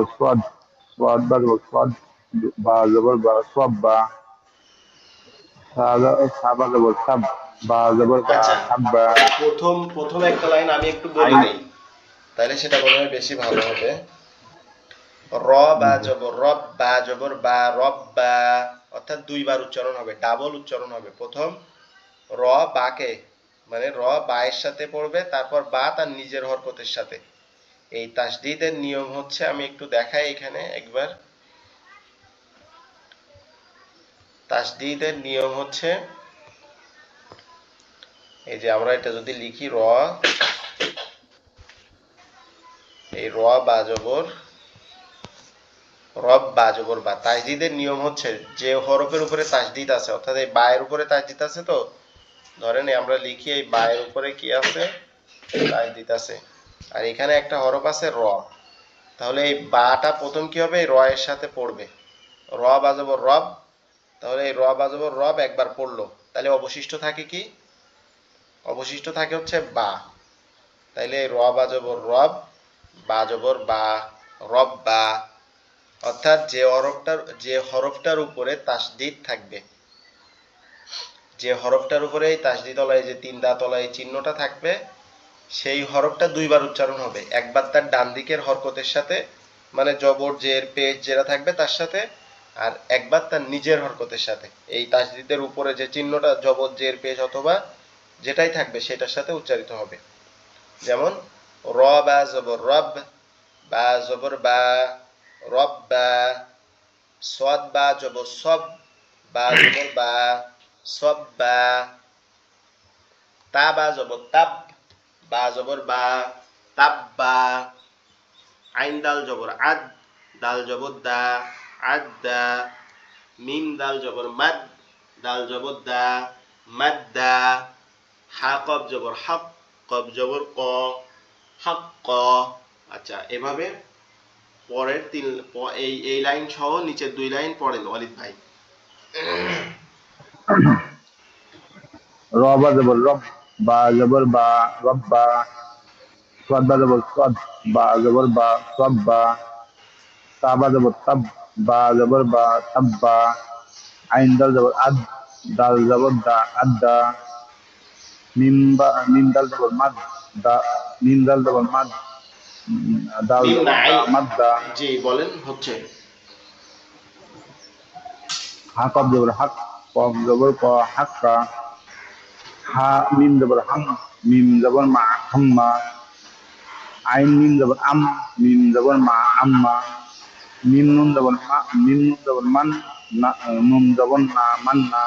জবর সোয়াদ, সোয়াদ বা জবর সোয়াদ, বা জবর বা, সব বা, সা বা জবর সাব, বা জবর বা, আচ্ছা, সাব বা। প্রথম প্রথম একটা লাইন আমি একটু বলে আইন। নেই, তাহলে সেটা মনে হয় বেশি ভালো হবে। র বা জবর রব, বা জবর বা, রব বা, অর্থাৎ দুইবার উচ্চারণ হবে, ডাবল উচ্চারণ হবে। প্রথম র বাকে, মানে র বা এর সাথে পড়বে, তারপর বা তার নিজের হরকতের সাথে। এই তাসদিদের নিয়ম হচ্ছে, আমি একটু দেখাই এখানে একবার। তাসদিদের নিয়ম হচ্ছে, এই যে আমরা এটা যদি লিখি র, এই র বা জবর রব বা জবর বা, তাসদিদের নিয়ম হচ্ছে যে হরফের উপরে তাসদিদ আছে, অর্থাৎ এই বা এর উপরে তাসদিদ আছে, তো ধরেন আমরা লিখি এই বা এর উপরে কি আছে, তাসদিদ আছে, আর এখানে একটা হরফ আছে র, তাহলে এই বাটা প্রথম কি হবে, এই র এর সাথে পড়বে। র বা জবর রব, তাহলে এই র বা জবর রব একবার পড়লো, তাহলে অবশিষ্ট থাকে কি, অবশিষ্ট থাকে হচ্ছে বা। তাইলে র বা জবর রব, বা জবর বা, রব বা, অর্থাৎ যে হরফটার উপরে তাসদিদ থাকবে, যে হরফটার উপরে এই তাসদিদ তলায় যে তিন দা তলায় চিহ্নটা থাকবে, সেই হরফটা দুইবার উচ্চারণ হবে, একবার তার ডান দিকের হরকতের সাথে, মানে জবর জের পেশ যেটা থাকবে তার সাথে, আর একবার তার নিজের হরকতের সাথে। এই তাসদিদের উপরে যে চিহ্নটা জবর জের পেশ অথবা যেটাই থাকবে সেটার সাথে উচ্চারিত হবে। যেমন র বা জবর রব, বা জবর বা, রব বা, সদ বা জবর সব, বা জবর বা, সব বা, তা বা জবর তাব, বা জবর বা, তাব বা, আইন দাল জবর আদ, দাল জবর দা, আদ দা, মিম দাল জবর মাদ, দাল জবর দা, মাদ দা, হা কব জবর হক, কব জবর ক, হক ক। আচ্ছা, এভাবে পরের এই লাইন সহ নিচের দুই লাইন পড়েন ওয়ালিদ ভাই। র বা জবর রব, বা জবর বা, রব বা, সোয়াদ বা জবর সোয়াদ, বা জবর বা, সব বা, তা বা জবর তাব, বা জবর বা, তাব বা, আইন দাল জবর আদ, দাল জবর দা, আদা, মিম দাল জবর মাদ, দা, মিম দাল জবর মাদ, দাল মিম জবর নাই, দা, মাদ্দা। জি বলেন হচ্ছে। হা কব জবর হক, কফ জবর ক, হাক্কা, হা মিম জবর হাম, মিম জবর মা, হাম্মা, আইন মিম জবর আম, মিম জবর মা, আম্মা, মিম নুন জবর মা, মিম নুন জবর মান, নুন জবর না, মান্না,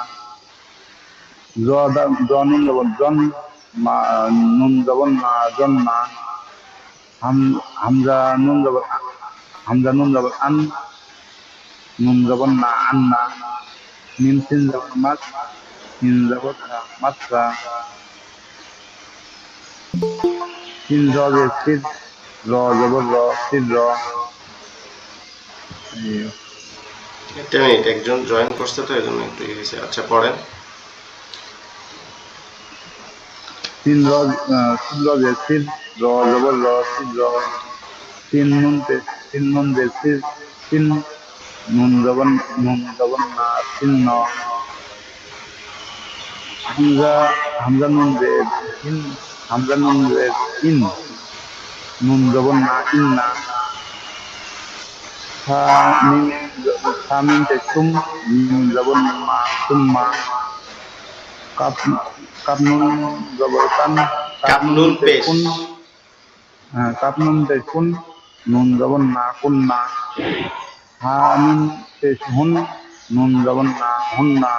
জ নুন জবর জন, মা, নুন জবর না, জন্না, হাম, হামজা নুন জবর হামজা নুন জবর আন, নুন জবর না, আন্না, মিম সিন জবর মাস, সিন জবর সা, মাসা, সিন র জের সির, র জবর র, সির র। একটা মিনিট, একজন জয়েন করছে তো এই জন্য একটু ইয়ে হয়েছে। আচ্ছা পড়েন। সিন র, সিন র জের সির, র জবর র, সির র, সিন নুন পেশ, সিন নুন জের সির, সিন, নুন জবর না, সিন ন, হামজা, হামজা নুন জের ইন, হামজা নুন জের ইন, নুন জবর না, ইন্না, সা মিম, সা মিম পেশ সুম, মিম জবর মা, সুম্মা, কাপ, কাপ নুন জবর কান, কাপ কাপ নুন নুন পেশ পেশ, কুন, কাপ নুন পেশ কুন, নুন জবর না, কুন্না, হা মিম পেশ হুন, নুন জবর না, হুন্না।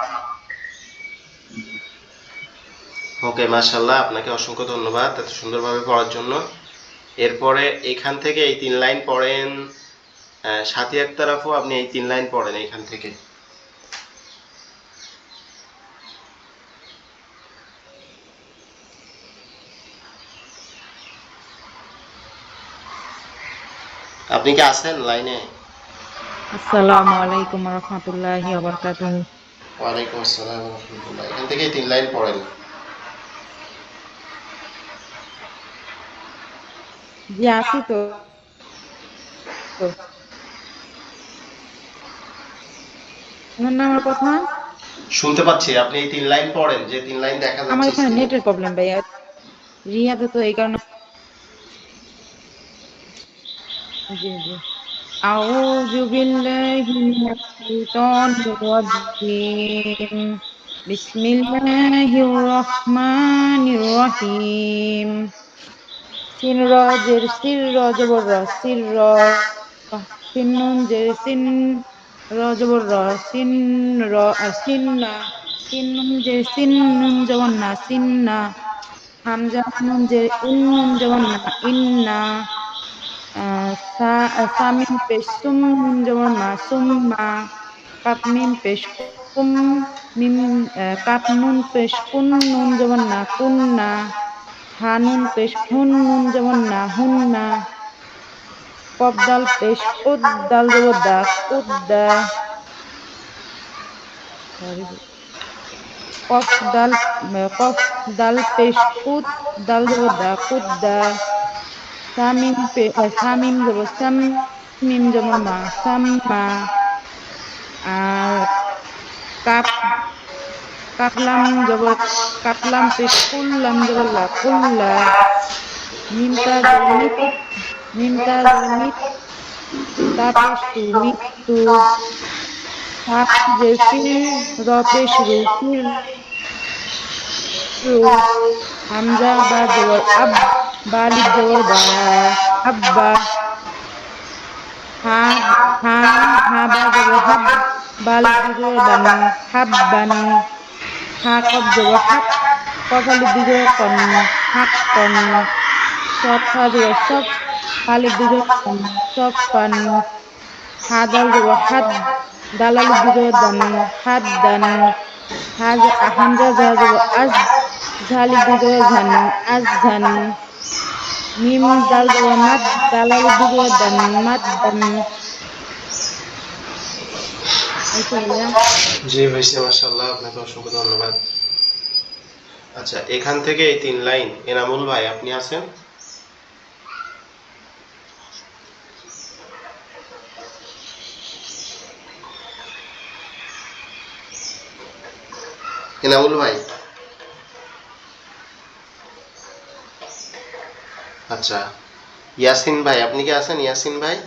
ওকে, মাশাল্লাহ, আপনাকে অসংখ্য ধন্যবাদ এত সুন্দরভাবে পড়ার জন্য। এরপরে এখান থেকে এই তিন লাইন পড়েন। সাথী আক্তার আপু, আপনি এই তিন লাইন পড়েন এখান থেকে। আপনি কি আছেন লাইনে? আসসালামু আলাইকুম রহমতুল্লাহি ওয়া ওয়ালাইকুম আসসালাম রহমতুল্লাহ, এখান থেকে এই তিন লাইন পড়েন। জি আছি তো। শুনেন না আমার কথা? শুনতে পাচ্ছি, আপনি এই 3 লাইন পড়েন, যে 3 লাইন দেখা আমার যাচ্ছে এখানে স্ক্রিনে। নেটের প্রবলেম ভাইয়া। রিহাতে তো এই কারণে। জি জি। আউযু বিল্লাহি মিনাশ শাইতানির রাজিম। বিসমিল্লাহির রহমানির রহিম। সিন র জের সির র জবর র সির র। সিন নুন জের সিন র জবর র সিন র সিন না। সিন নুন জের সিন নুন জবর না সিন না। হামজা নুন জের ইন নুন জবর না ইন্না। সামিম পেশ সুম নুন জবর মা সুম্মা। কাপ মিম পেশ কুম মিম। কাপ নুন পেশ কুন নুন জবর না কুন্না। হানুন পেশ হুন নুন যেমন না হুন্না। কফ দাল পেশ কুদ দাল জবর দা কুদ্দা। কফ দাল কফ দাল পেশ কুদ দাল জবর দা কুদ্দা। সামিম জবর সাম মিম যেমন মা সাম্মা। আর কাপ কাপলাম জবর কাপলাম পেশ কুল্লাম জবর লা কুল্লা। মিমতা জবর মিত মিমতা জবর মিত তাপেশু মৃত্যু। যে ফির রপেশরু ফির রু। হামজা বা জবর আব বালিব জবর বা আব্বা। হা হা হা বা জবর হাব বালিব জবর বান হাব্বান। হা কব জবর হাক কপালিব জবর কন হাক্কন। সৎ ফা জবর সফ আলিব জবর কন সফান। হাদাল জবর হাদ দালালিব জবর দান হাদ্দান। হামজা জা জবর আজ ঝালিব জবর ঝান আজঝান। মিম দাল জবর মাদ দালালিব জবর দান মাদ্দান। হয়েছে ভাইয়া? জি হয়েছে, মাশাআল্লাহ, আপনাকে অসংখ্য ধন্যবাদ। আচ্ছা, এখান থেকে এই 3 লাইন এনামুল ভাই আপনি আছেন? এনামুল ভাই। আচ্ছা, ইয়াসিন ভাই আপনি কি আছেন? ইয়াসিন ভাই।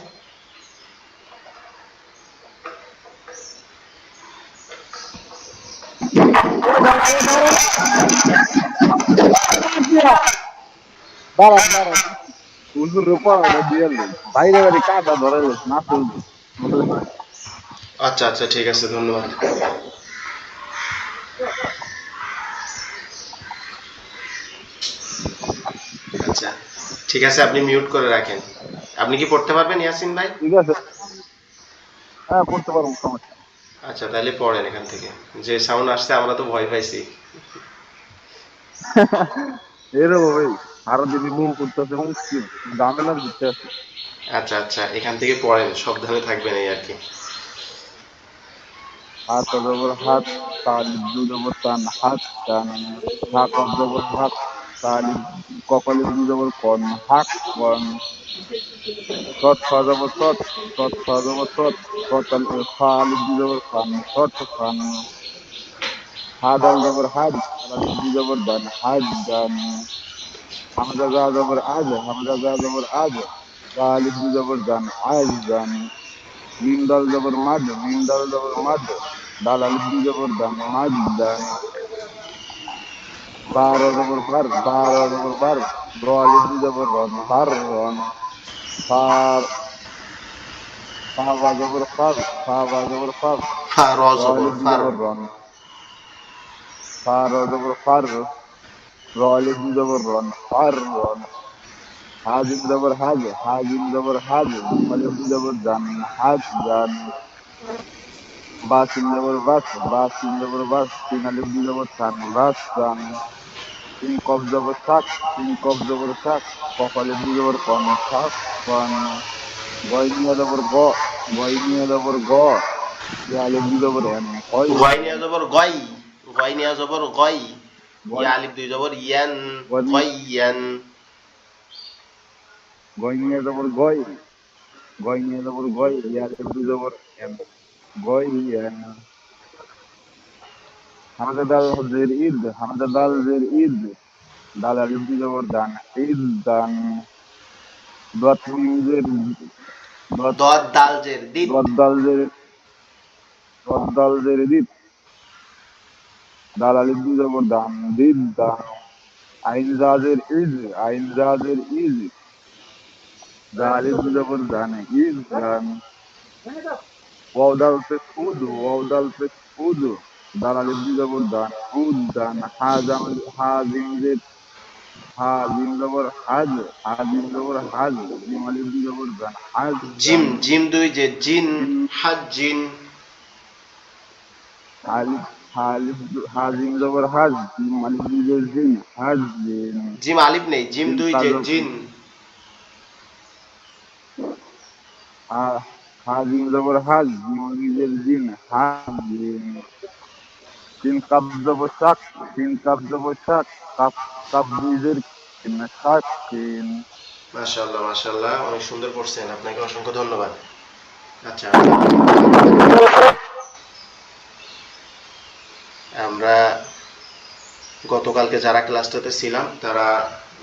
দাঁড়ান দাঁড়ান, হুজুর পড়াটা দিয়ে লই, বাইরে বাইরে কাটা ধরে লইস না তো। আচ্ছা আচ্ছা, ঠিক আছে, ধন্যবাদ। আচ্ছা, ঠিক আছে, আপনি মিউট করে রাখেন। আপনি কি পড়তে পারবেন ইয়াসিন ভাই? ঠিক আছে, হ্যাঁ পড়তে পারবো, সমস্যা নেই। আচ্ছা, তাহলে পড়েন এখান থেকে। যে সাউন্ড আসছে আমরা তো ভয় পাইছি। এরকম ভাই, আরো যদি মন করতেছে মুশকিল, ঝামেলার ভিতরে আছে। আচ্ছা আচ্ছা, এখান থেকে পড়েন, সাবধানে থাকবেন এই আর কি। হাত জবর হাত, তালিব দু জবর তান হাত টান। হাক জবর হাক, তালিব কপালে দু জবর কন হাক কন। সৎ ফা জবর সৎ, সৎ ফা জবর সৎ, ফালিব দু জবর ফান সৎ ফান। হাদাল জবর হাদ, দালালিব দু জবর দান হাদ দান। হামজা জা জবর আজ, হামজা জা জবর আজ, তালিব দু জবর দান আজ দান। মিম দাল জবর মাদ, মিম দাল জবর মাদ, দাল আলিফ দুই জবর দান মাদ দান। বার জবর বার, বার জবর বার, র আলিফ দুই জবর রন বার রন। ফার ফা বা জবর ফার, ফা বা জবর ফার, ফা র র জবর আলিফ দুই ফার। জবর রন। ফার জবর ফার, র আলিফ দুই জবর রন ফার রন। হাজিম জবর হাজ, হাজিম জবর হাজ, আলিফ দুই জবর দান হাজ দান। বাসিন জবর বাস, বাসিন জবর বাস, তিন আলিফ দুই জবর সান বাস সান। তিন কফ জবর শাক, তিন কফ জবর শাক, কফ আলিফ দুই জবর কন শাক কন। গয় নিয়ে জবর গ, গয় নিয়ে জবর গ, ইয়া আলিফ দুই জবর এন হয় গয় এন। নিয়া জবর গয়, গয় নিয়া জবর গয়, গয় ইয়া আলিফ দুই জবর ইয়ান, গয় নিয়ে গয় ইয়ান। গয় নিয়ে জবর গয়, গয় নিয়ে জবর গয়, ইয়া আলিফ দুই জবর এন গয় এন। হামজা দাল জের ইদ, হামজা দাল জের ইদ, দাল আলিফ দুই জবর দান, ইদ দান, দত মিম জের দত, দদ দাল জের দিত, দত দাল জের, দত দাল জের দিত, দাল আলিফ দুই জবর দান, দিদ দান, আইন জাজের ইজ, আইন জাজের ইজ, দাল আলিফ দুই জবর দান, ইজ দান, ওয়াও দাল পেশ উদ, ওয়াও দাল পেশ উদ, দাল আলিফ দুই জবর দান, উদ দান, হা জিম জের, হা জিম জবর হাজ, হা জিম জবর হাজ, জিম আলিফ দুই জবর দান, হাজ জিম দান, জিম দুই যে জিন, জিম হাজ জিন, আলিফ, হা জিম জবর হাজ, জিম আলিফ দুই জবর জিন, হাজ জিন, জিম আলিফ নেই, জিম জিম দুই যে কাজম, জিন, হা, হা জিম জবর হাজ, জিম আলিফ দুই জবর জিন, হাজ জিন, সিন কাপ জবর শাক, সিন কাপ জবর শাক, কাপ, কাপ দুই জের কিন, শাক কিন। মাশাআল্লাহ মাশাআল্লাহ, অনেক সুন্দর পড়ছেন, আপনাকে অসংখ্য ধন্যবাদ। আচ্ছা, আমরা গতকালকে যারা ক্লাসটাতে ছিলাম তারা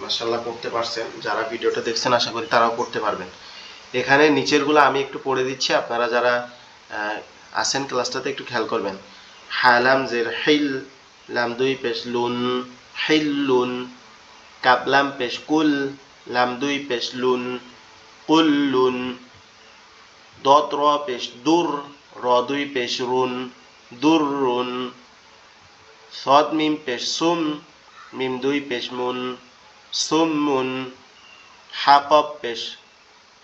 মাশাআল্লাহ পড়তে পারছেন, যারা ভিডিওটা দেখছেন আশা করি তারাও পড়তে পারবেন। এখানে নিচেরগুলো আমি একটু পড়ে দিচ্ছি, আপনারা যারা আছেন ক্লাসটাতে একটু খেয়াল করবেন। হালাম জের হিল, লাম দুই পেশ লুন, হিল্লুন, কাপ লাম পেশ কুল, লাম দুই পেশ লুন, কুল্লুন, দত র পেশ দুর, র দুই পেশ রুন, দুররুন, সদ মিম পেশ সুম, মিম দুই পেশ মুন, সুমমুন, হাকব পেশ,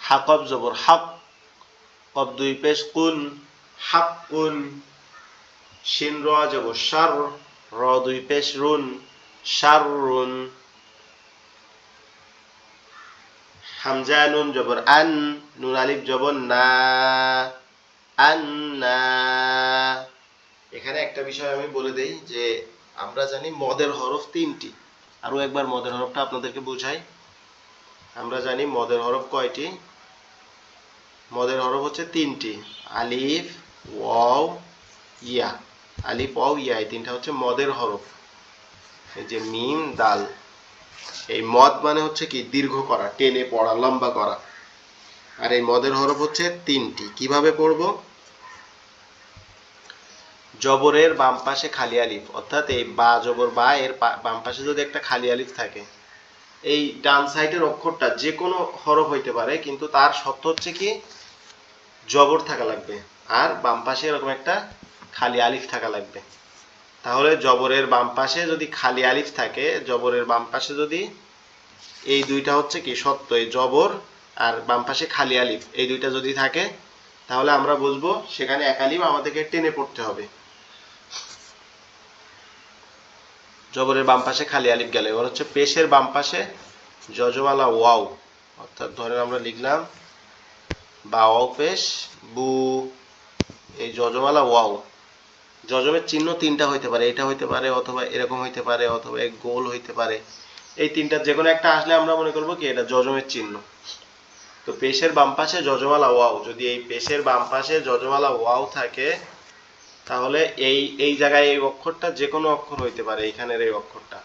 হাকব জবর হক, কব দুই পেশ কুন, হাক্কুন, শিন র জবর শার, র দুই পেশ রুন, শাররুন, হামজা নুন জবর আন, নুন আলিফ জবর না, আন্না। এখানে একটা বিষয় আমি বলে দেই যে আমরা জানি মদের হরফ তিনটি, আরো একবার মদের হরফটা আপনাদেরকে বোঝাই। আমরা জানি মদের হরফ কয়টি? মদের হরফ হচ্ছে তিনটি, আলিফ, ওয়াও, ইয়া। আলিফ, ওয়াও, ইয়া, এই তিনটা হচ্ছে মদের হরফ। এই যে মিম, দাল, এই মদ মানে হচ্ছে কি দীর্ঘ করা, টেনে পড়া, লম্বা করা। আর এই মদের হরফ হচ্ছে তিনটি। কিভাবে পড়বো? জবরের বাম পাশে খালি আলিফ, অর্থাৎ এই বা জবর বা এর বাম পাশে যদি একটা খালি আলিফ থাকে, এই ডান সাইডের অক্ষরটা যে কোনো হরফ হইতে পারে, কিন্তু তার শর্ত হচ্ছে কি জবর থাকা লাগবে, আর বাম পাশে এরকম একটা খালি আলিফ থাকা লাগবে। তাহলে জবরের বাম পাশে যদি খালি আলিফ থাকে, জবরের বাম পাশে যদি এই দুইটা হচ্ছে কি শর্ত, এই জবর আর বাম পাশে খালি আলিফ এই দুইটা যদি থাকে, তাহলে আমরা বুঝবো সেখানে এক আলিফ আমাদেরকে টেনে পড়তে হবে। জবরের বাম পাশে খালি আলিফ গেলে এবার হচ্ছে পেশের বাম পাশে যজমালা ওয়াও, অর্থাৎ ধরেন আমরা লিখলাম বা ওয়াও পেশ বু, এই যজমালা ওয়াও, যজমের চিহ্ন তিনটা হইতে পারে, এটা হইতে পারে, অথবা এরকম হইতে পারে, অথবা এক গোল হইতে পারে। এই তিনটার যে কোনো একটা আসলে আমরা মনে করবো কি এটা যজমের চিহ্ন। তো পেশের বাম পাশে যজমালা ওয়াও, যদি এই পেশের বাম পাশে যজমালা ওয়াও থাকে, তাহলে এই এই জায়গায় এই অক্ষরটা যে কোনো অক্ষর হইতে পারে, এখানের এই অক্ষরটা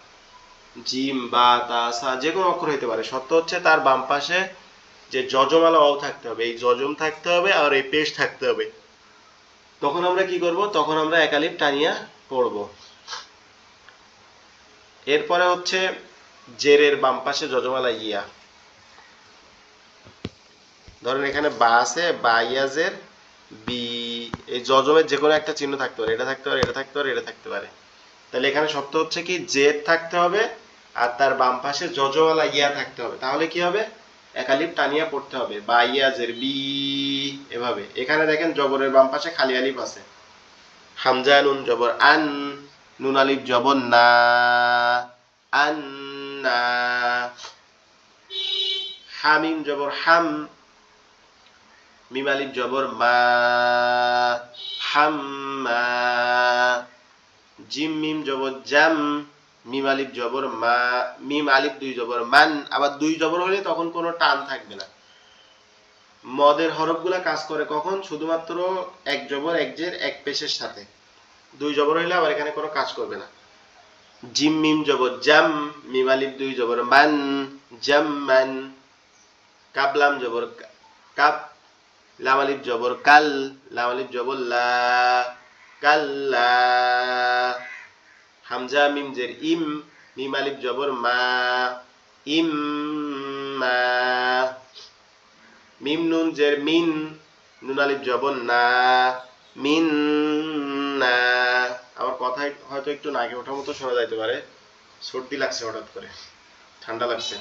জিম বা তা সা যে কোনো অক্ষর হইতে পারে, শর্ত হচ্ছে তার বাম পাশে যে যজমালা ওয়াও থাকতে হবে, এই যজম থাকতে হবে আর এই পেশ থাকতে হবে। তখন আমরা কি করব? তখন আমরা এক আলিফ টানিয়া পড়ব। এরপরে হচ্ছে জেরের বাম পাশে যজমালা ইয়া, ধরেন এখানে বা আছে, বা ইয়া জের বি, এই যজমের যে কোনো একটা চিহ্ন থাকতে পারে, এটা থাকতে পারে, এটা থাকতে পারে, এটা থাকতে পারে। তাহলে এখানে শর্ত হচ্ছে কি জের থাকতে হবে আর তার বাম পাশে যজমালা ইয়া থাকতে হবে, তাহলে কি হবে? এক আলিফ টানিয়া পড়তে হবে, বা ইয়া জের বি, এভাবে। এখানে দেখেন জবরের বাম পাশে খালি আলিফ আছে, হামজা নুন জবর আন, নুন আলিফ জবর না, আন্না, হামিম জবর হাম, মিম আলিফ জবর মা, হাম্মা, জিম মিম জবর জাম, মিম আলিফ জবর মা, মিম আলিফ দুই জবর মান। আবার দুই জবর হলে তখন কোনো টান থাকবে না। মদের হরফগুলা কাজ করে কখন? শুধুমাত্র এক জবর এক জের এক পেশের সাথে। দুই জবর হইলে আবার এখানে কোনো কাজ করবে না। জিম মিম জবর জাম, মিম আলিফ দুই জবর মান, জাম্মান। কাব লাম জবর কাব, লাম আলিফ জবর কাল, লাম আলিফ জবর লা, কাল্লা। হামজা মিম জের ইম, মিম আলিফ জবর মা, ইম্মা। মিম নুন জের মিন, নুন আলিফ জবর না, মিন না। আমার কথা হয়তো একটু নাকে ওঠার মতো শোনা যাইতে পারে, সর্দি লাগছে হঠাৎ করে, ঠান্ডা লাগছে।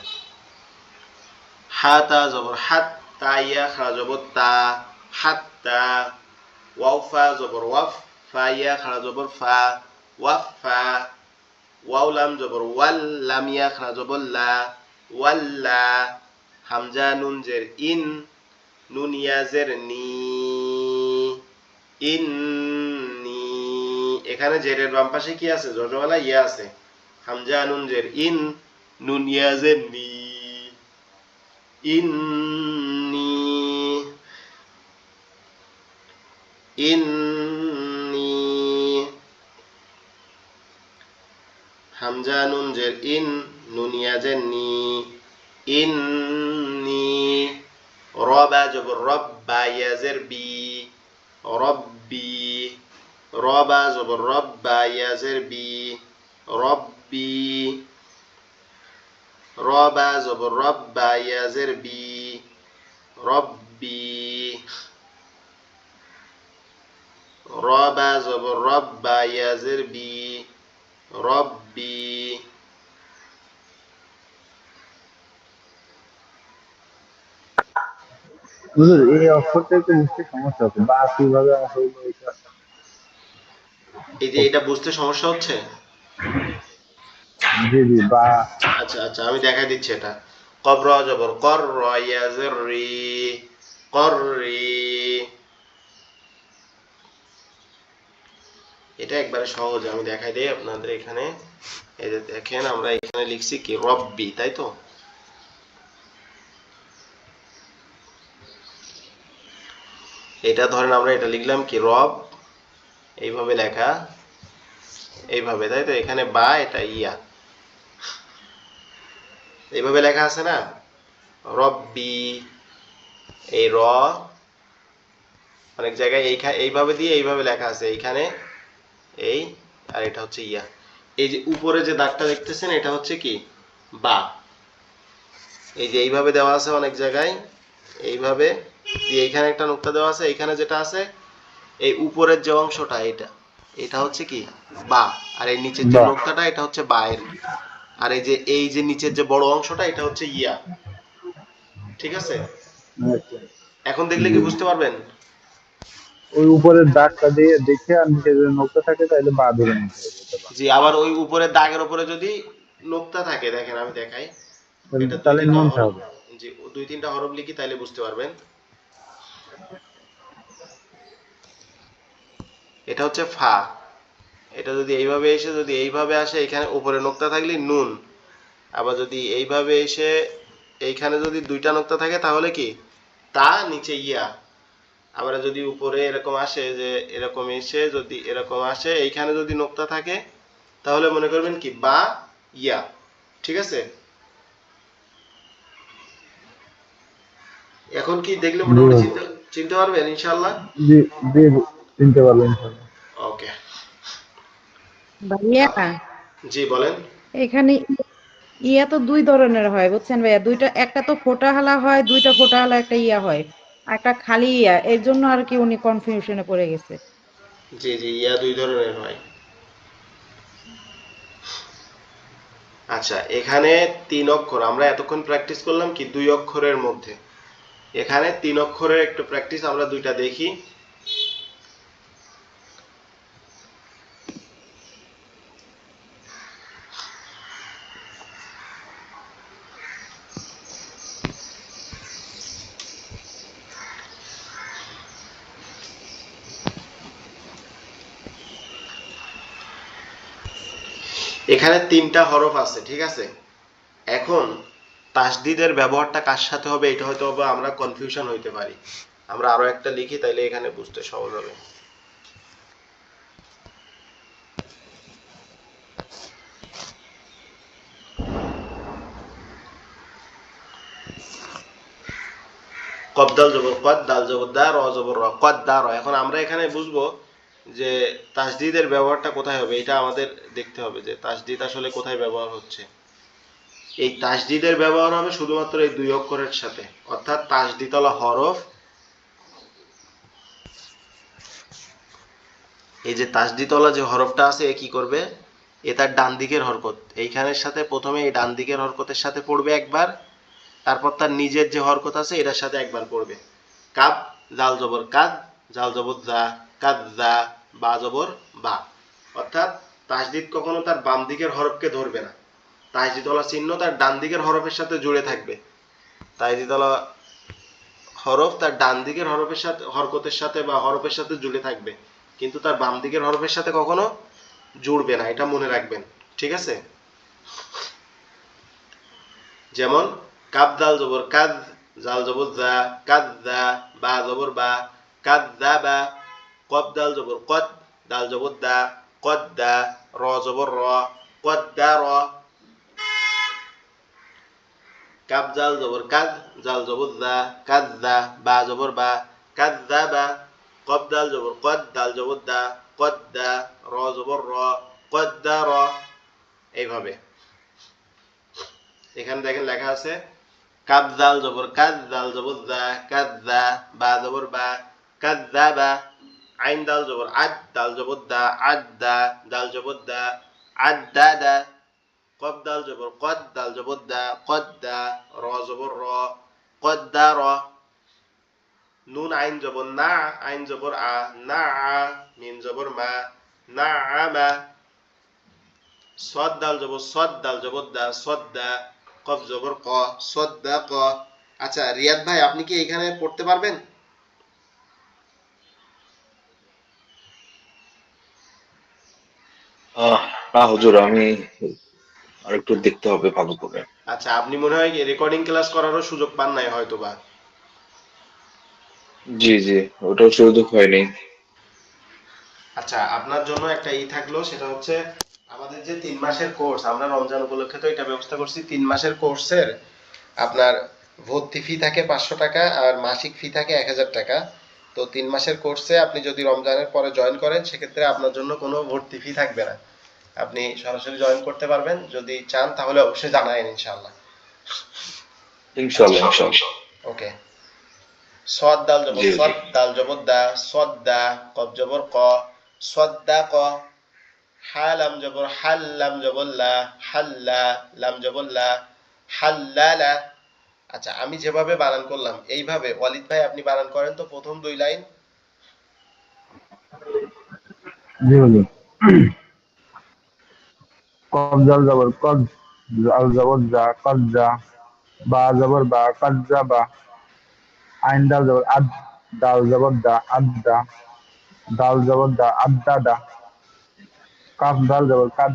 হাতা জবর হাত, তা ইয়া খাড়া জবর তা, হাত্তা। ওয়াও ফা জবর ওয়াফ, ফা ইয়া খাড়া জবর ফা, ওয়াফা। ওয়াও লাম জবর ওয়াল, লাম ইয়া খাড়া জবর লা, ওয়াল্লা। হামজা নুন জের ইন, নুন ইয়া জের নি, ইন্নি। এখানে জেরের বাম পাশে কি আছে? জজওয়ালা ইয়া আছে। হামজা নুন জের ইন, নুন ইয়া জের নি, ইন্নি, ইন্নি। হামজা নুন জের ইন, নুন ইয়া জের নি, ইন্নি। রবা জবর রব, বা ইয়া জের বি, রব্বি। রবা জবর রব, বা ইয়া জের বি, রব্বি। রবা জবর রব, বা ইয়া জের বি, রব্বি। রবা জবর রব, বা ইয়া জের বি, রব্বি। হুজুর এই অক্ষরটা একটু বুঝতে সমস্যা হচ্ছে, বা কিভাবে হইলো এটা। এই যে এটা বুঝতে সমস্যা হচ্ছে। জি জি, বা। আচ্ছা আচ্ছা, আমি দেখাই দিচ্ছি এটা। কব র জবর কর, র ইয়া জের রি, কররি। এটা একবারে সহজ, আমি দেখাই দিই আপনাদের এখানে। এই যে দেখেন, আমরা এখানে লিখছি কি রব্বি, তাই তো? এটা ধরেন আমরা এটা লিখলাম কি রব, এইভাবে লেখা, এইভাবে, তাই তো? এখানে বা, এটা ইয়া, এইভাবে লেখা আছে না, রব্বি। এই র অনেক জায়গায় এইভাবে দিয়ে এইভাবে লেখা আছে, এইখানে এই, আর এটা হচ্ছে ইয়া। এই যে উপরে যে দাগটা দেখতেছেন, এটা হচ্ছে কি বা। এই যে এইভাবে দেওয়া আছে অনেক জায়গায়, এইভাবে দিয়ে এইখানে একটা নুক্তা দেওয়া আছে, এইখানে যেটা আছে এই উপরের যে অংশটা, এটা এটা হচ্ছে কি বা। আর এই নিচের যে বা। নুক্তাটা, এটা হচ্ছে বা এর। আর এই যে নিচের যে বড় অংশটা, এটা হচ্ছে ইয়া। ঠিক আছে? আচ্ছা। এখন দেখলে জি। কি বুঝতে পারবেন? ওই উপরের দাগটা দিয়ে দেখে আর নিচে যদি নোকটা থাকে তাহলে বা ধরে নিতে হবে, এটা বা। জি, আবার ওই উপরের দাগের উপরে যদি নোক্তা থাকে, দেখেন আমি দেখাই। এটা দুই তাহলে তিনটা নুনতে হরফ, হবে। জি, দুই তিনটা হরফ লিখি, তাইলে বুঝতে পারবেন। এটা হচ্ছে ফা। এটা যদি এইভাবে এসে, যদি এইভাবে আসে, এখানে উপরে নোক্তা থাকলে নুন। আবার যদি এইভাবে এসে এইখানে যদি দুইটা নোক্তা থাকে, তাহলে কি তা, নিচে ইয়া। আবার যদি উপরে এরকম আসে, যে এরকম এসে যদি এরকম আসে, এইখানে যদি নোক্তা থাকে, তাহলে মনে করবেন কি বা, ইয়া। ঠিক আছে? এখন কি দেখলে জি মোটামুটি হুজুর। চিনতে চিনতে পারবেন ইনশাআল্লাহ? জি জি, চিনতে পারবো ইনশাল্লাহ। ওকে। ভাইয়া, জি বলেন। এখানে ইয়া তো দুই ধরনের হয় বুঝছেন ভাইয়া, দুইটা, একটা তো ফোঁটা হালা হয়, দুইটা ফোঁটা হালা একটা ইয়া হয়, আর একটা খালি ইয়া, এর জন্য আর কি উনি কনফিউশনে পড়ে গেছে। জি জি, ইয়া দুই ধরনের হয়। আচ্ছা, এখানে তিন অক্ষর, আমরা এতক্ষণ প্র্যাকটিস করলাম কি দুই অক্ষরের মধ্যে। এখানে তিন অক্ষরের একটু প্র্যাকটিস আমরা দুইটা দেখি। এখানে তিনটা হরফ আছে, ঠিক আছে? এখন তাসদিদের ব্যবহারটা কার সাথে হবে, এটা হয়তো আমরা কনফিউশন হইতে পারি। আমরা আরো একটা লিখি, তাইলে এখানে বুঝতে সহজ হবে। কফ দাল জবর কদ, দাল জবর দা, র জবর র, কদ দা র। এখন আমরা এখানে বুঝবো যে তাসদিদের ব্যবহারটা কোথায় হবে, এটা আমাদের দেখতে হবে যে তাসদিদ আসলে কোথায় ব্যবহার হচ্ছে। এই তাসদিদের ব্যবহার হবে শুধুমাত্র এই দুই অক্ষরের সাথে, অর্থাৎ তাসদিদওয়ালা হরফ, এই যে তাসদিদওয়ালা যে হরফটা আছে এ কি করবে, এ তার ডান দিকের হরকত, এইখানের সাথে প্রথমে এই ডান দিকের হরকতের সাথে পড়বে একবার, তারপর তার নিজের যে হরকত আছে এটার সাথে একবার পড়বে। কাব, জাল জবর কাদ, জাল জবর জা, কাদ জা, বা জবর বা। অর্থাৎ তাসদিদ কখনো তার বাম দিকের হরফকে ধরবে না, তাসদিদওয়ালা চিহ্ন তার ডান দিকের হরফের সাথে জুড়ে থাকবে। তাসদিদওয়ালা হরফ তার ডান দিকের হরফের সাথে, হরকতের সাথে বা হরফের সাথে জুড়ে থাকবে, কিন্তু তার বাম দিকের হরফের সাথে কখনো জুড়বে না, এটা মনে রাখবেন, ঠিক আছে? যেমন কাব দাল জবর কাদ, জাল জবর জা, কাদ জা, বা জবর বা, কাদ দা বা। কব দাল জবর কদ, দাল জবর দা, কদ দা, র জবর র, কদ দা র। কাব জাল জবর কাদ, জাল জবর দা, কাদ দা, বা জবর বা, কাদ দা বা। কব দাল জবর কদ, দাল জবর দা, কদ দা, র জবর র, কদ দা র। এইভাবে এখানে দেখেন লেখা আছে কাব জাল জবর কাদ, জাল জবর দা, কাদ দা, বা জবর বা, কাদ দা বা। আইন দাল জবর আদ, দাল জবর দা, আদ দা, দাল জবর দা, আদ দা দা। কব দাল জবর কদ, দাল জবর দা, কদ দা, র জবর র, কদ দা র। নুন আইন জবর না, আইন জবর আ, না আ। মিম জবর মা, না আ মা। সদ দাল জবর সদ, দাল জবর দা, সদ দা। কফ জবর ক, সদ দা ক। আচ্ছা রিয়াদ ভাই, আপনি কি এখানে পড়তে পারবেন? না হুজুর, আমি আরেকটু দেখতে হবে ভালো করে। আচ্ছা, আপনি মনে হয় রেকর্ডিং ক্লাস করারও সুযোগ পান নাই হয়তোবা। জি জি, ওটাও সুযোগ হয়নি। আচ্ছা, আপনার জন্য একটা থাকলো, সেটা হচ্ছে আমাদের যে 3 মাসের কোর্স, আমরা রমজান উপলক্ষে তো এটা ব্যবস্থা করছি। 3 মাসের কোর্সের আপনার ভর্তি ফি থাকে 500 টাকা, আর মাসিক ফি থাকে 1000 টাকা। তো 3 মাসের কোর্সে আপনি যদি রমজানের পরে জয়েন করেন, সেক্ষেত্রে আপনার জন্য কোনো ভর্তি ফি থাকবে না, আপনি সরাসরি জয়েন করতে পারবেন। যদি চান তাহলে অবশ্যই জানায়েন ইনশাআল্লাহ। ইনশাল্লাহ ইনশাল্লাহ। ওকে। সদ দাল জবর জি জি। সদ, দাল জবর দা, সদ দা। কফ জবর ক, সদ দা ক। হা লাম জবর হাল, লাম জবর লা, হাল্লা, লাম জবর লা, হাল্লালা। আচ্ছা, আমি যেভাবে বানান করলাম এইভাবে ওয়ালিদ ভাই আপনি বানান করেন তো প্রথম 2 লাইন। জি হুজুর। কফ জাল জবর কদ, জাল জবর জা, কদ জা, বা জবর বা, কদ জা বা। আইন দাল জবর আদ, দাল জবর দা, আদ দা, দাল জবর দা, আদা দা। কাফ দাল জবর কাদ,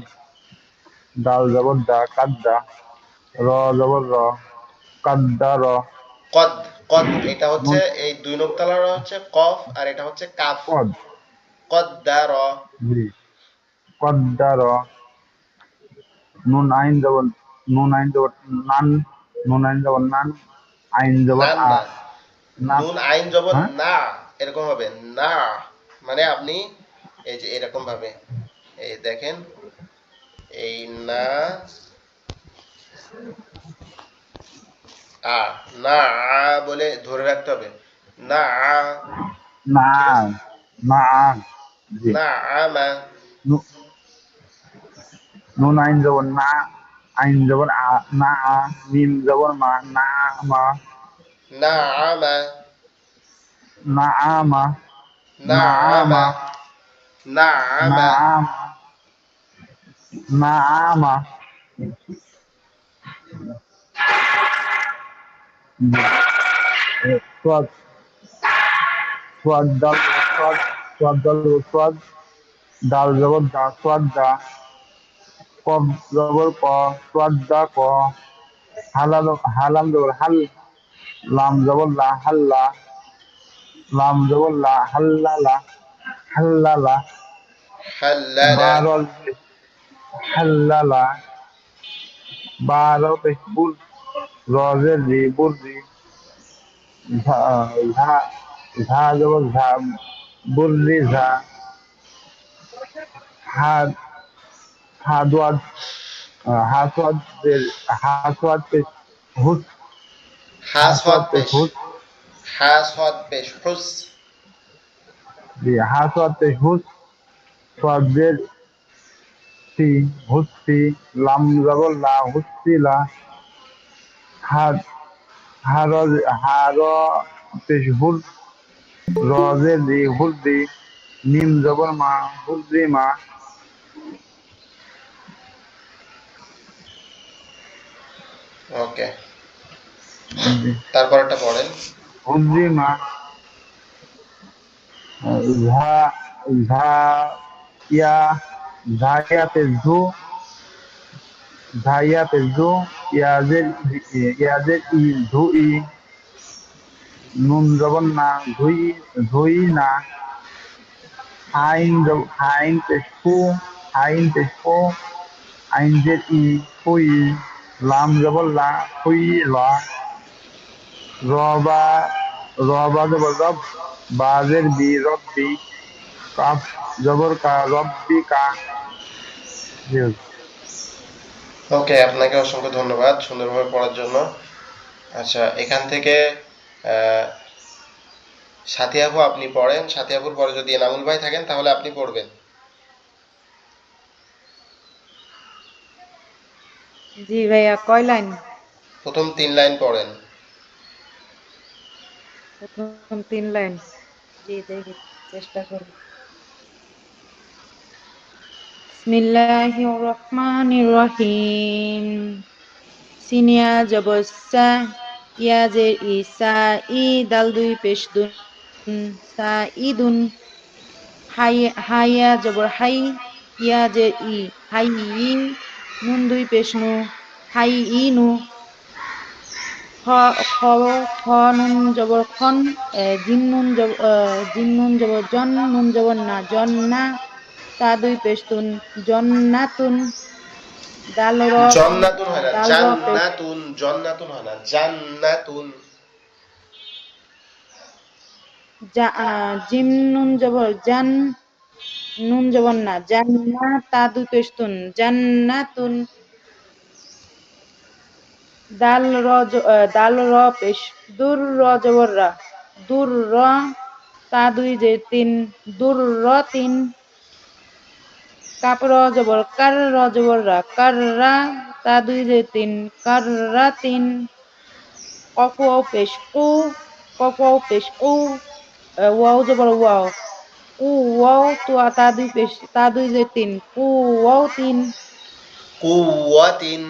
দাল জবর দা, কাদ দা, র জবর র, কাদ্দা র। কদ, কদ এটা হচ্ছে এই 2 নোক্তালারা হচ্ছে কফ, আর এটা হচ্ছে কাফ। কদ, কদ্দার। জি, কদ্দা র। নুন আইন জবর, নুন আইন জবর নান, নুন আইন জবর নান, আইন জবর নান আ, না, নান। নুন আইন জবর হ্যাঁ, না, এরকম হবে না। মানে আপনি এই যে এরকম ভাবে, এই দেখেন, এই না আ, না আ বলে ধরে রাখতে হবে, না আ। না, ঠিক আছে, না, জি। না আমা। নু- নুন আইন জবর না, আইন জবর আ, না আ। মিম জবর মা, না মা, না আমা, না আ মা, না না আ আমা, মা, না না আমা। আ মা, না আ মা। জি। সোয়াদ, সোয়াদ দাল সোয়াদ, সোয়াদ দাল সোয়াদ, দাল জবর দা, সোয়াদ দা। কফ জবর ক, সোয়াদ দা ক। হালাল, হালাম জবর হাল, লাম জবর লা, হাল্লা, লাম জবর লা, হাল্লালা, হাল্লালা। হাল্লালা। বারল, হাল্লালা। বারল বুর, রজের রি, বুররি। ঝা ঝা ঝা জবর ঝা বুররি ঝা হা হা দোয়াদ হাসওয়াদের হাসওয়াদ পেশ হুস হাস হদ হাসওয়াদ পেশ পেশ, হুস হাস হদ পেশ হুস। জি হাসওয়াদ পেশ হুস সোয়াদের সি হুসি লাম জবর লা হুসি লা হাদ হার হার পেশ হুর রজের রি হুর রি মিম জবর মা হুররি মা ওকে, জি তারপরটা পড়েন। হুররি মা ঝা ঝা ইয়া ঝাইয়া পেশ ধু ঝাইয়া পেশ ধু ইয়াজের ই ধু ই নুন জবর না ধুই ধুই না আইন পেশ ফু আইন পেশ ফু আইন জের ই ফুই লাম জবর লা ফুই লা রবা রবা জবর রব বাজের বি রব্বি কাফ জবর কা রব্বি কা জি হুজুর। ওকে, আপনাকে অসংখ্য ধন্যবাদ সুন্দরভাবে পড়ার জন্য। আচ্ছা, এখান থেকে আহ, সাথী আপু আপনি পড়েন। সাথী আপুর পরে যদি এনামুল ভাই থাকেন তাহলে আপনি পড়বেন। জি ভাইয়া, কয় লাইন? প্রথম 3 লাইন পড়েন। প্রথম 3 লাইন। জি দেখি, চেষ্টা করি। বিসমিল্লাহির রহমানির রহিম। সিনিয়া জবসা ইয়াজের ইসা ই দাল দুই পেশ দুন সা ইদুন হাইয়া জবর হাই ইয়াজের ই হাই ই নুন দুই পেশ নু হাই ই নু খ খ খ নুন জবর খন জিন নুন জবর জন নুন জবর না জন না তা দুই পেশ তুন জন্নাতুন দাল র জন্নাতুন হয় না, দাল র পেশ জান্নাতুন। জন্নাতুন হয় না, জান্নাতুন। জিম নুন জবর জান নুন জবর না জান্না তা দুই পেশ তুন জান্নাতুন দাল র পেশ দুর র জবর রা দুর র তা দুই যে তিন দুর র তিন কাপ র জবর কার র জবর রা কার রা তা দুই যে তিন কার রা তিন কফ ওয়াও পেশ কু কফ ওয়াও পেশ উ ওয়াও জবর ওয়াও উ ওয়াও তো তা দুই পেশ তা দুই যে তিন কু ওয়াও তিন কুওয়াতিন।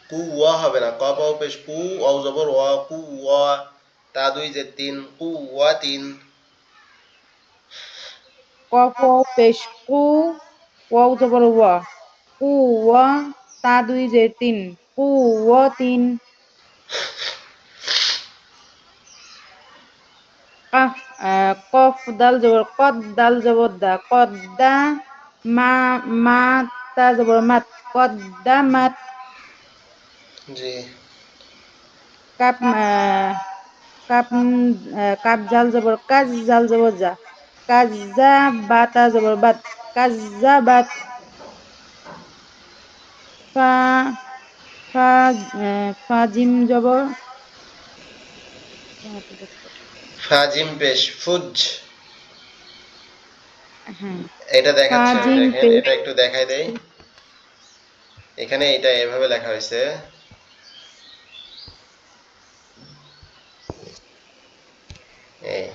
কুওয়া হবে না, কফ আও পেশ কু, আও জবর ওয়া, কুওয়া। তা দুই যে তিন, কুওয়াতিন। কফ ওয়াও পেশ কু ওয়াও জবর ওয়া কু ওয়া তা দুই যে তিন কু ওয়া তিন কাফ কফ দাল জবর কদ দাল জবর দা কদ্দা মা মা তা জবর মাত কদ্দামাত জি। কাপ কাপ কাপ জাল জবর কাজ জাল জবর যা কাজা বাতা জবর বাত কাজা বাত ফা ফা ফা জিম জবর ফাজিম পেশ ফুজ। হ্যাঁ এটা ফা দেখাচ্ছি আমি, জিম দেখেন পেশ এটা একটু দেখাই দেই। এখানে এটা এভাবে লেখা হয়েছে, এই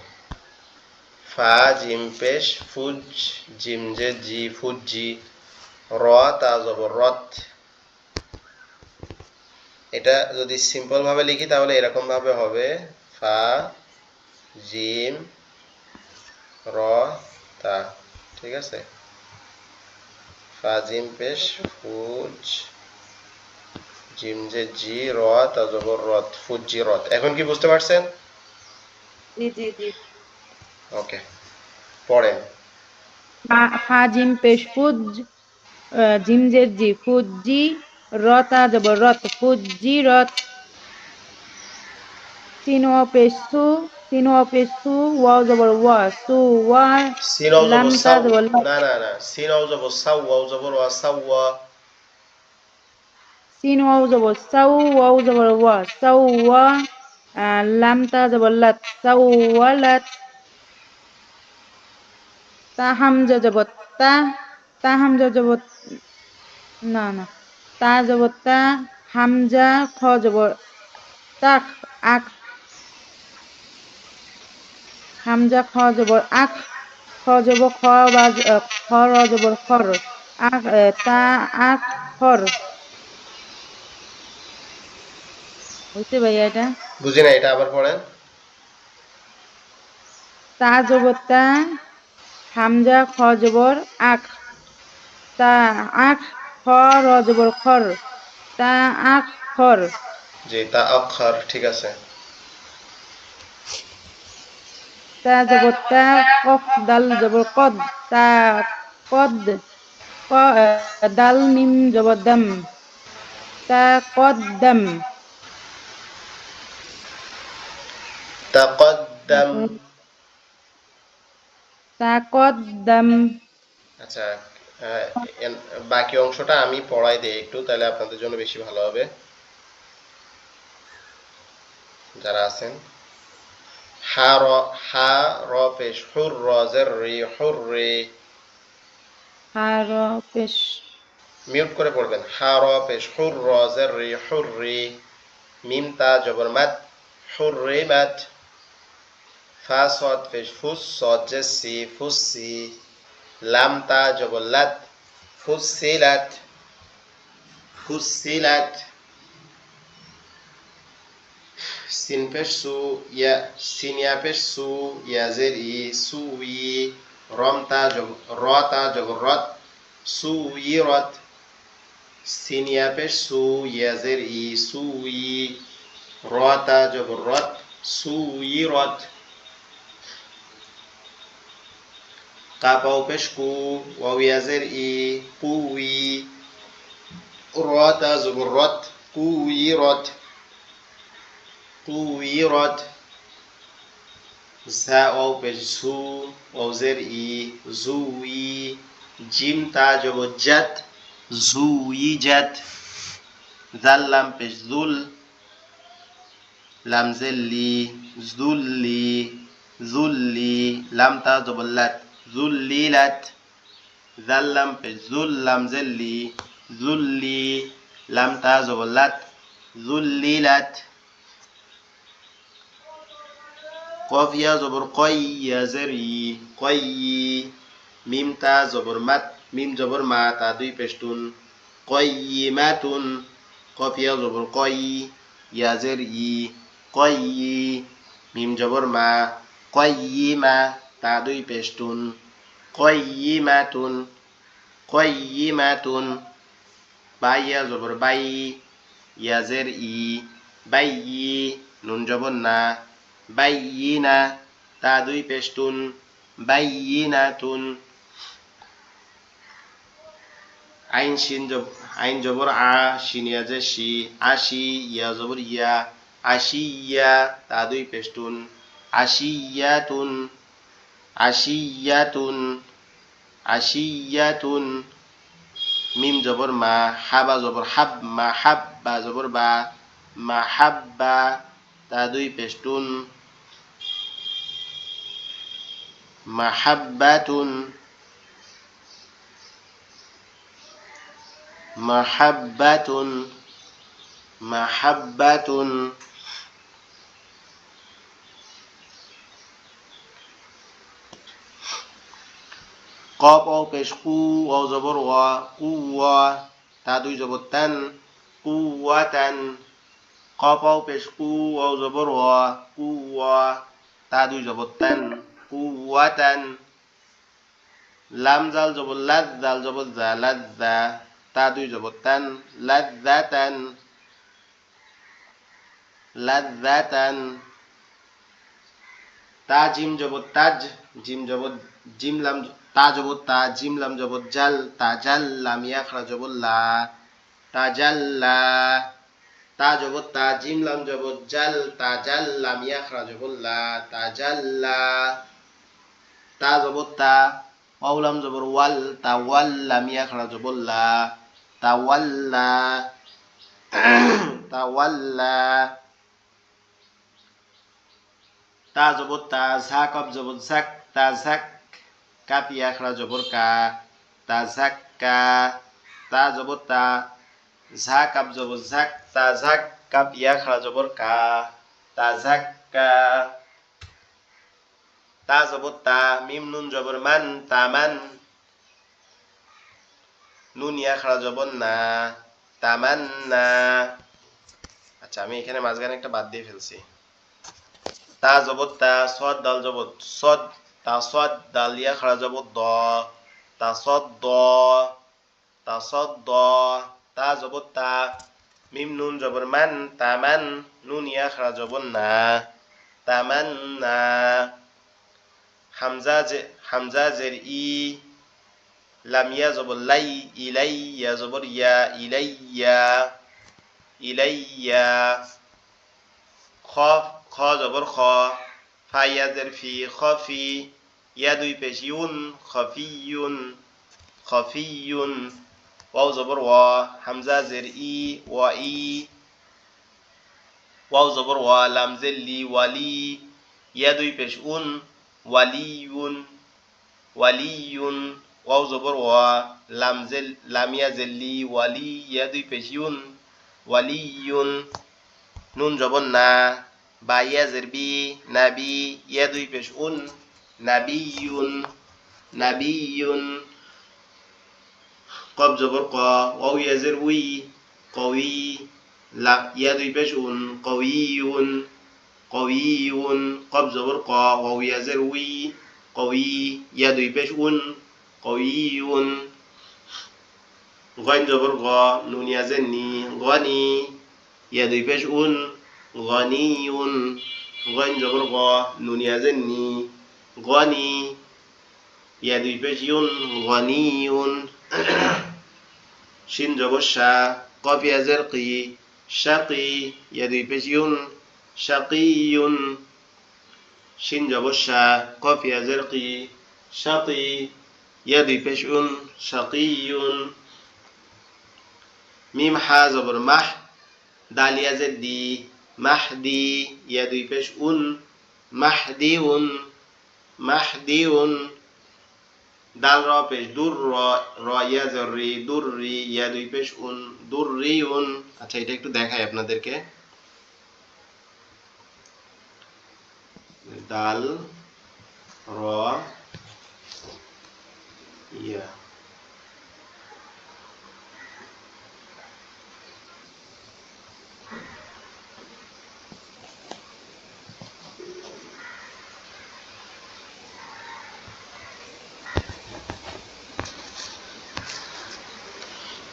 ফা জিম পেশ ফুজ, জিম যে জি ফুজি, র তা জবর রত। এটা যদি সিম্পল ভাবে লিখি তাহলে এরকম ভাবে হবে, ফা জিম র তা। ঠিক আছে, ফা জিম পেশ ফুজ, জিম যে জি, র তা জবর রত, ফুজি রত। এখন কি বুঝতে পারছেন? জি জি জি ওকে, পড়েন। ফা জিম পেশ ফুজ জিম জের জি ফুজি রতা জবর রত ফুজি রত সিন ও পেশ সু, সিন ও পেশ সু, ওয়াও জবর ওয়া, সু ওয়া, সিন আও লাম জবর তা সাউ, জবর লা, না না না, সিন আও জবর সাউ, ওয়াও জবর ওয়া, সাওয়া। সিন ওয়াও জবর সাউ, ওয়াও জবর ওয়া, সাউ ওয়া, লাম তা জবর লাত, সাউ ওয়া লাত, তা হামজা জবর তা, তা হামজা জবর না না, তা জবর তা, হামজা খ জবর তাক, আক, হামজা খ জবর আক, খ জবর খ বা খ র জবর খর, আক তা আক খর। বুঝতে ভাইয়া এটা? বুঝি না, এটা আবার পড়েন। তা জবর তা, হামজা খ জবর আক, তা আক, খ র জবর খর, তা আক খর। জি, তা অক্ষর, ঠিক আছে। তা জবর তা, কফ দাল জবর কদ, তা কদ, ক দাল মিম জবর দম, তা কদ দম। তাকদ্দাম। তা কদ দম। আচ্ছা, আহ, বাকি অংশটা আমি পড়াই দিই একটু, তাহলে আপনাদের জন্য বেশি ভালো হবে যারা আছেন। হা র, হা র পেশ হুর, র জের রি, হুর রে। আর পেশ, মিউট করে পড়বেন। হা র পেশ হুর, র জের রি, হুর রে। মিম তা জবর মাদ, হুর রে মাদ। ফা সদ পেশ ফুস, সদ জের সি, ফুসসি। লাম তা জবর লাত, ফুসসিলাত, ফুসসিলাত। সিন পেশ সু, ইয়া সিন ইয়া পেশ সু, ইয়া জের ই, সুই। রম তা জবর র, তা জবর রত, সুইরত। সিন ইয়া পেশ সু, ইয়া জের ই, সুই। র তা জবর রত, সুইরত। কাপ ওয়াও পেশ কু, ওয়াও ইয়া জের ই, কুই। র তা জবর রত, কুইরত, কুইরত। زا واو পেশ ঝু, ওয়াও জের ই, জুই। জিম তা জবর জাত, জুইজাত। জাল লাম পেশ জুল, লাম জের লি, জুল্লি, জুল্লি। লাম তা জবর লাত, জুল্লিলাত। জাল লাম পেশ জুল, লাম জের লি, জুল্লি। লাম তা জবর লাত, জুল্লিলাত। কফ ইয়া জবর কই, ইয়া জের ই, কয়ই। মিম তা জবর মাত, মিম জবর মা, তা দুই পেশতুন, কয়িমাতুন। কফ ইয়া জবর কই, ইয়া জের ই, কয়ই। মিম জবর মা, কয়িমা, তা দুই পেশতুন, কয়িমাতুন, কয়িমাতুন। বা ইয়া জবর বাই, ইয়া জের ই, বাইয়ি। নুন জবর না, বাইয়িনা, তা দুই পেশতুন, বাইয়িনাতুন। আইন শিন আইন জবর আ, শিন ইয়া জের শি, আশি। ইয়া জবর ইয়া, আশিয়া, তা দুই পেশতুন, আশিয়াতুন, আশিয়াতুন, আশিয়াতুন। মিম জবর মা, হাবা জবর হাব, মা হাব্বা জবর বা, মা হাব্বা, তা দুই পেশতুন, মাহাব্বাতুন, মাহাব্বাতুন, মাহাব্বাতুন। কফ ওয়াও পেশ কু, ওয়াও জবর ওয়া, কুওয়া, তা দুই জবর তান, কুওয়াতান। কফ ওয়াও পেশ কু, ওয়াও জবর ওয়া, কুওয়া, তা দুই জবর তান, কুওয়াতান। লাম জাল জবর লাদ, জাল জবর জা, লাজ্জা, তা দুই জবর তান, লাজ্জাতান, লাজ্জাতান। তা জিম জবর তাজ, জিম জবর জিম লাম, তা জবর তা, জিম লাম জবর জাল, তা জাল। লাম ইয়া খারা জবর লা, তাজাল্লা, তা জবর তা, জিম লাম জবর জাল, তাজাল, লাম ইয়া খারা জবর লা, তাজাল্লা। তা জবর তা, ওয়াও লাম জবর ওয়াল, তাওয়াল, লাম ইয়া খারা জবর লা, তাওয়াল্লা, তাওয়াল্লা। তা জবর তা, ঝা কব জবর ঝাক, তাঝাক, কাফ ইয়া খারা জবর কা, তাঝাক্কা। তা জবর তা, ঝা কাপ জবর ঝাক, তাঝাক, কাপ ইয়া খারা জবর কা, তাঝাক্কা। তা জবর তা, মিম নুন জবর মান, তামান, নুন ইয়া খারা জবর না, তামান্না। আচ্ছা, আমি এখানে মাঝখানে একটা বাদ দিয়ে ফেলছি। তা জবর তা, সদ দাল জবর সদ, তা সদ, দাল ইয়া খারা জবর দ, তা সদ দ, তা সদ দ। তা জবর তা, মিম নুন জবর মান, তামান, নুন ইয়া খারা জবর না, তামান্না। হামজা জের ই, লাম ইয়া জবর লাই, ইলাই, ইয়া জবর ইয়া, ইলাইয়া, ইলাইয়া। খ, খ জবর খ, ফা ইয়া জের ফি, খফি, ইয়া দুই পেশ ইউন, খফিয়ুন, খফিয়ুন। ওয়াও জবর ওয়া, হামজা জের ই, ওয়া ই, ওয়াও জবর ওয়া, লাম জের লি, ওয়ালি, ইয়া দুই পেশ উন, ওয়ালিউন, ওয়ালিউন। ওয়াও জবর ওয়া, লাম ইয়া জের লি, ওয়ালি, ইয়া দুই পেশ ইউন, ওয়ালিউন। নুন জবর না, বা ইয়া জের বি, নাবি, ইয়া দুই পেশ উন, নাবিয়ুন, নাবিয়ুন। কব জবর ক, ওয়াও ইয়া জের উই, কওয়ি, ইয়া দুই পেশ উন, কওয়িয়ুন, কওয়িয়ুন। কব জবর ক, ওয়াও ইয়া জের উই, কওয়ি, ইয়া দুই পেশ উন, কওয়িয়ুন। গইন জবর গ, নুন ইয়া জের নি, গনি, ইয়া দুই পেশ উন, গনিয়ুন। গইন জবর গ, নুন ইয়া জের নি, গনি, ইয়া দুই পেশ ইউন, গনিয়ুন। শিন জবর শা, কফ ইয়া জের কি, শাকি, ইয়া দুই পেশ ইউন, শাকিয়ুন। শিন জবর শা, কফ ইয়া জের কি, শাকি, ইয়া দুই পেশ উন, শাকিয়ুন। মিম হা জবর মাহ, দাল ইয়া জের দি, মাহদি, ইয়া দুই পেশ উন, মাহদিউন, মাহদিউন। দাল র পেশ দুর, র ইয়া জের রি, দুররি, ইয়া দুই পেশ উন, দুররিউন। আচ্ছা, এটা একটু দেখাই আপনাদেরকে। দাল র ইয়া,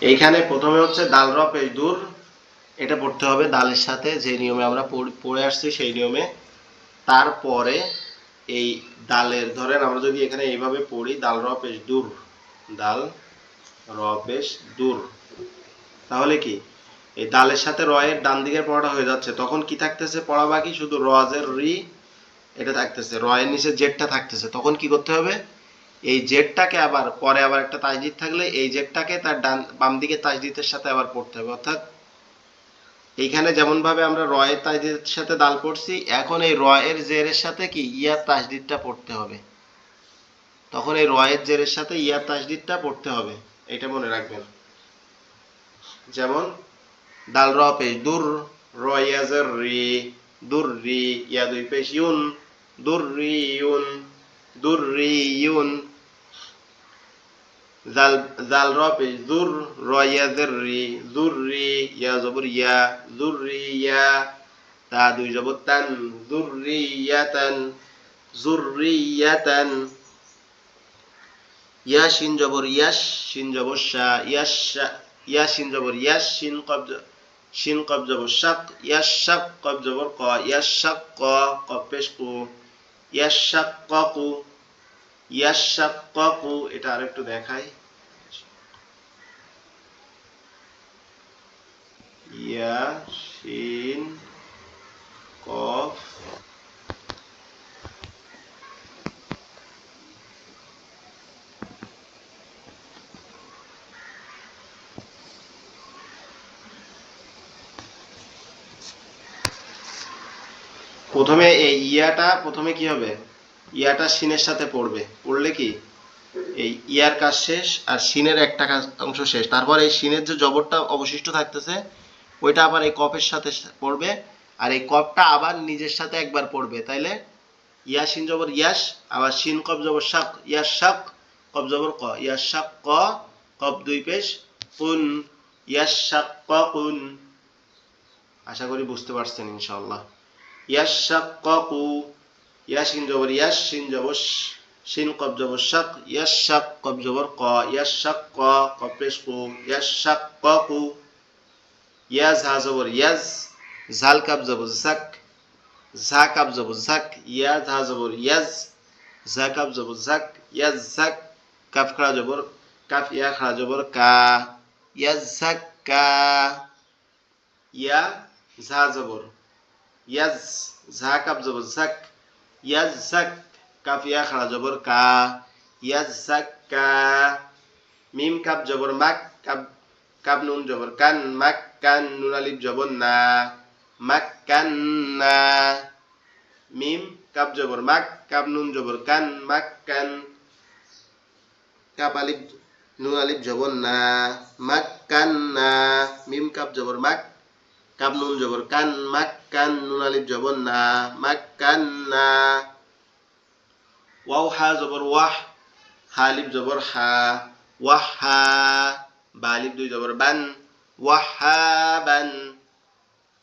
এইখানে প্রথমে হচ্ছে দাল র পেশ দূর, এটা পড়তে হবে দালের সাথে, যে নিয়মে আমরা পড়ে আসছি সেই নিয়মে। তারপরে এই দালের, ধরেন আমরা যদি এখানে এইভাবে পড়ি, দাল র পেশ দূর, দাল র পেশ দূর, তাহলে কি এই দালের সাথে র এর ডান দিকের পড়াটা হয়ে যাচ্ছে। তখন কি থাকতেছে পড়া বাকি, শুধু র জের রি এটা থাকতেছে, র এর নিচে জেডটা থাকতেছে। তখন কি করতে হবে, এই জেডটাকে আবার পরে আবার একটা তাজদিদ থাকলে এই জেডটাকে তার বাম দিকে তাজদিদের সাথে আবার পড়তে হবে। অর্থাৎ এইখানে যেমন ভাবে আমরা র এর তাজদিদের সাথে দাল পড়ছি, এখন এই র এর জেরের সাথে কি ইয়ার তাজদিদটা পড়তে হবে। তখন এই র এর জেরের সাথে ইয়ার তাজদিদটা পড়তে হবে, এটা মনে রাখবেন। যেমন দাল র পেশ দূর, র ইয়া জের রি, দুররি, ইয়া দুই পেশ ইউন, দুররিউন, দুররিউন। জাল র পেশ জুর, র ইয়া জের রি, জুররি, ইয়া জবর ইয়া, জুররিয়া। তা দুই জবর তান, জুররিয়াতান, জুররিয়াতান। ইয়া শিন জবর ইয়াশ, শিন জবর শা, ইয়াশা, ইয়া শিন জবর ইয়াশ, শিন কব জবর শাক, ইয়াশাক, কব জবর ক, ইয়াশাক, কব পেশ কু, ইয়াশাক্কাকু, ইয়াশাক্কাকু। এটা আরেকটু দেখাই, ইয়া শিন কফ প্রথমে এই প্রথমে কি হবে, ইয়াটা শিনের সাথে পড়বে, পড়লে কি এই ইয়ার কাজ শেষ আর শিনের একটা অংশ শেষ। তারপর এই শিনের যে জবরটা অবশিষ্ট থাকতেছে ওইটা আবার এই কফের সাথে পড়বে, আর এই কফটা আবার নিজের সাথে একবার পড়বে। তাইলে ইয়া শিন জবর ইয়াস, আবার শিন কফ জবর শাক, ইয়াস শাক, কফ জবর ক, ইয়াস শাক ক, কফ দুই পেশ কুন, ইয়াস শাক ক কুন। আশা করি বুঝতে পারছেন ইনশাআল্লাহ। ইয়াস শাক ক কু, ইয়া শিন জবর ইয়াস, শিন জবর শিন কফ জবর শাক, ইয়াস শাক কফ জবর ক, ইয়াস শাক ক, কফ পেশ কু, ইয়াস শাক ক কু। ইয়া ঝা জবর ইয়াজ, ঝাল কাপ জবর ঝাক, ঝা কাপ জবর ঝাক, ইয়া ঝা জবর ইয়াজ, ঝা কাপ জবর ঝাক, ইয়াজ ঝাক, কাফ খাড়া জবর কাফ, ইয়া খাড়া জবর কা, ইয়াজ ঝাক কা। ইয়া ঝা জবর ইয়াজ, ঝা কাপ জবর ঝাক, ইয়াজ ঝাক, কাফ ইয়া খাড়া জবর কা, ইয়াজ ঝাক কা। মিম কাপ জবর মাক, কাপ কাপ নুন জবর কান, মাক কান, নুন আলিফ জবর না, মাক কান না। মিম কাপ জবর মাক, কাপ নুন জবর কান, মাক কান, কাপ আলিফ নুন আলিফ জবর না, মাক কান না। মিম কাপ জবর মাক, কাপ নুন জবর কান, মাক কান, নুন আলিফ জবর না, মাক কান না। ওয়াও হা জবর ওয়াহ, হা আলিফ জবর হা, ওয়াহ হা। বা আলিফ দুই জবর বান, ওয়াহাবান,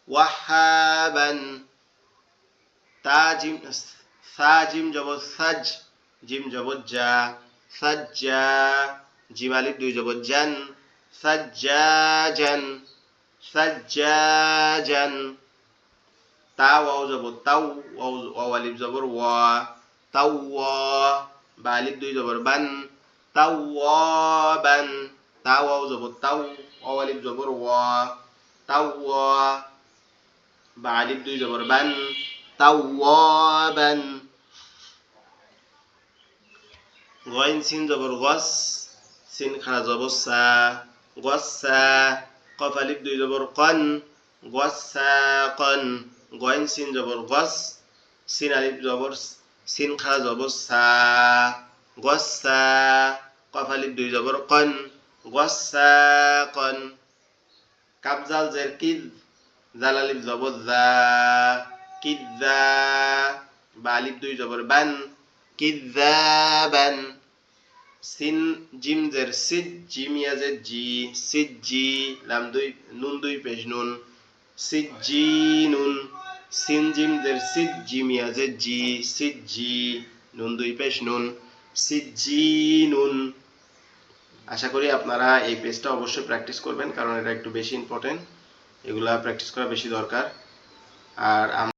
ওয়াহাবান। তা জিম, সা জিম জবর সাজ, জিম জবর জা, সাজ্জা। জিম আলিফ দুই জবর জান, সাজ্জাজান, সাজ্জাজান। তা ওয়াও জবর তাও, ওয়াও আলিফ জবর ওয়া, তাও ওয়া। বা আলিফ দুই জবর বান, তাওয়াবান। তা ওয়াও জবর তাও, ওয়াও আলিফ জবর ওয়া, তাওয়া। বা আলিফ দুই জবর বান, তাওয়াবান। গইন সিন জবর গস, সিন খাড়া জবর সা, গসা। কফ আলিফ দুই জবর কন, গসাকন। গইন সিন জবর গস, সিন আলিফ জবর সিন খাড়া জবর সা, গসা। কফ আলিফ দুই জবর কন, গসাকন। কাপ জাল জের কিদ, জাল আলিফ জবর জা, কিদ্দা। বা আলিফ দুই জবর বান, কিদ্দাবান। সিন জিম জের সিদ, জিম ইয়া জের জি, সিজ্জি। লাম দুই নুন দুই পেশ নুন, সিজ্জি নুন। সিন জিম জের সিদ, জিম ইয়া জের জি, সিজ্জি। নুন দুই পেশ নুন, সিজ্জি নুন। আশা করি আপনারা এই পেজটা অবশ্যই প্র্যাকটিস করবেন, কারণ এটা একটু বেশি ইম্পর্টেন্ট, এগুলা প্র্যাকটিস করা বেশি দরকার। আর